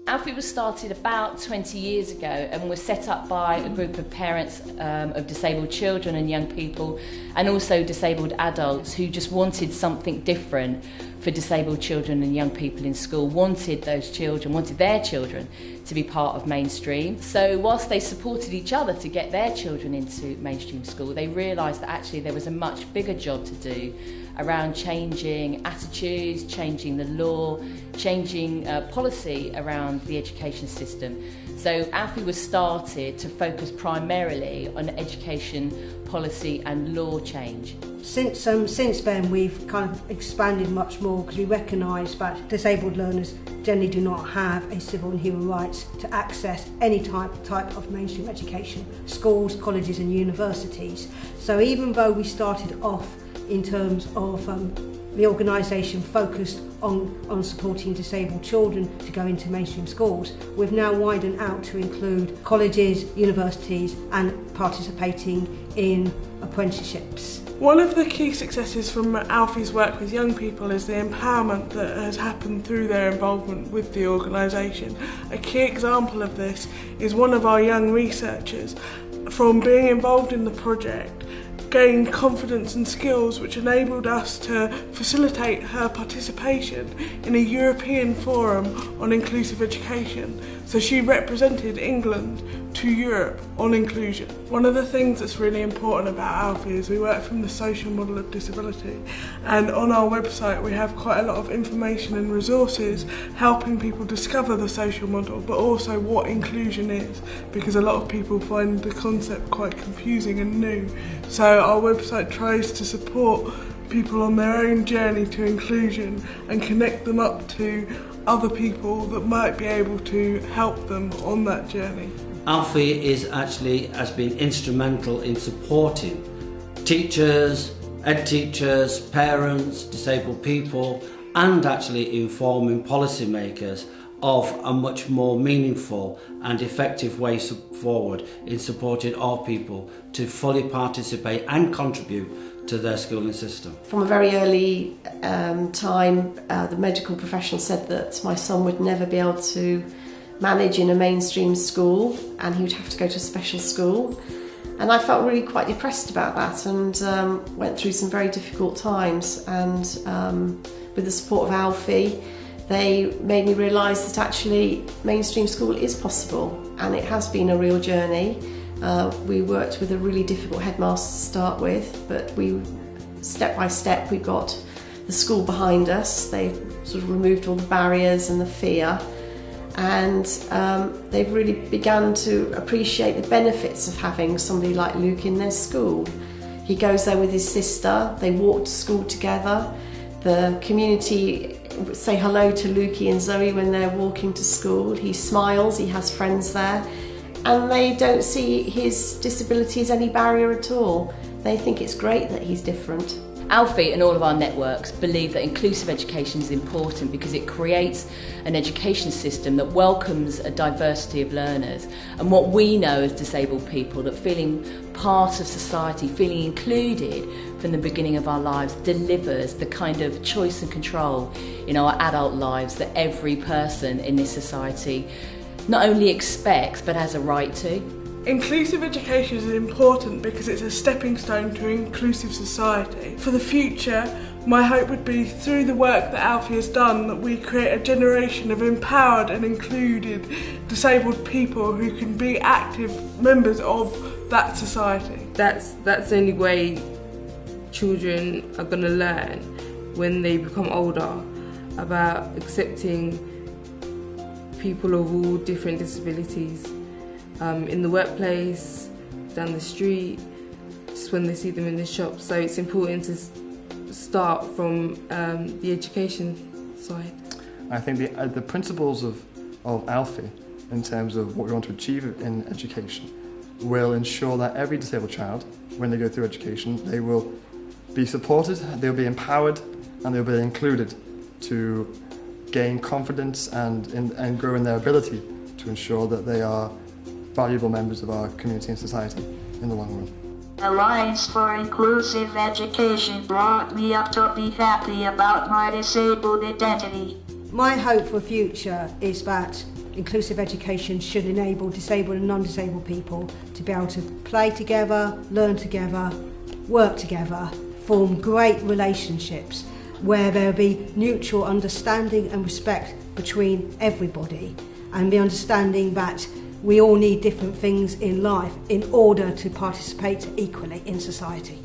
Allfie was started about 20 years ago and was set up by a group of parents of disabled children and young people, and also disabled adults who just wanted something different for disabled children and young people in school, wanted their children to be part of mainstream. So whilst they supported each other to get their children into mainstream school, they realised that actually there was a much bigger job to do around changing attitudes, changing the law, changing policy around the education system. So Allfie was started to focus primarily on education policy and law change. Since then we've kind of expanded much more, because we recognise that disabled learners generally do not have a civil and human rights to access any type of mainstream education, schools, colleges and universities. So even though we started off in terms of the organisation focused on supporting disabled children to go into mainstream schools, we've now widened out to include colleges, universities and participating in apprenticeships. One of the key successes from Allfie's work with young people is the empowerment that has happened through their involvement with the organisation. A key example of this is one of our young researchers, from being involved in the project, gained confidence and skills which enabled us to facilitate her participation in a European forum on inclusive education. So she represented England to Europe on inclusion. One of the things that's really important about Allfie is we work from the social model of disability, and on our website we have quite a lot of information and resources helping people discover the social model, but also what inclusion is, because a lot of people find the concept quite confusing and new. So our website tries to support people on their own journey to inclusion and connect them up to other people that might be able to help them on that journey. Allfie has been instrumental in supporting teachers, ed teachers, parents, disabled people, and actually informing policymakers of a much more meaningful and effective way forward in supporting all people to fully participate and contribute to their schooling system. From a very early time, the medical professional said that my son would never be able to manage in a mainstream school and he would have to go to a special school. And I felt really quite depressed about that, and went through some very difficult times. And with the support of Allfie, they made me realise that actually mainstream school is possible, and it has been a real journey. We worked with a really difficult headmaster to start with, but step by step we got the school behind us. They sort of removed all the barriers and the fear, and they've really begun to appreciate the benefits of having somebody like Luke in their school. He goes there with his sister, they walk to school together, the community say hello to Lukey and Zoe when they're walking to school, he smiles, he has friends there, and they don't see his disability as any barrier at all. They think it's great that he's different. Allfie and all of our networks believe that inclusive education is important because it creates an education system that welcomes a diversity of learners. And what we know as disabled people, that feeling part of society, feeling included from the beginning of our lives, delivers the kind of choice and control in our adult lives that every person in this society not only expects but has a right to. Inclusive education is important because it's a stepping stone to inclusive society. For the future, my hope would be, through the work that Allfie has done, that we create a generation of empowered and included disabled people who can be active members of that society. That's the only way children are going to learn when they become older, about accepting people of all different disabilities. In the workplace, down the street, just when they see them in the shop. So it's important to start from the education side. I think the principles of Allfie, in terms of what we want to achieve in education, will ensure that every disabled child, when they go through education, they will be supported, they'll be empowered, and they'll be included to gain confidence and grow in their ability to ensure that they are valuable members of our community and society in the long run. Alliance for Inclusive Education brought me up to be happy about my disabled identity. My hope for the future is that inclusive education should enable disabled and non-disabled people to be able to play together, learn together, work together, form great relationships where there will be mutual understanding and respect between everybody, and the understanding that we all need different things in life in order to participate equally in society.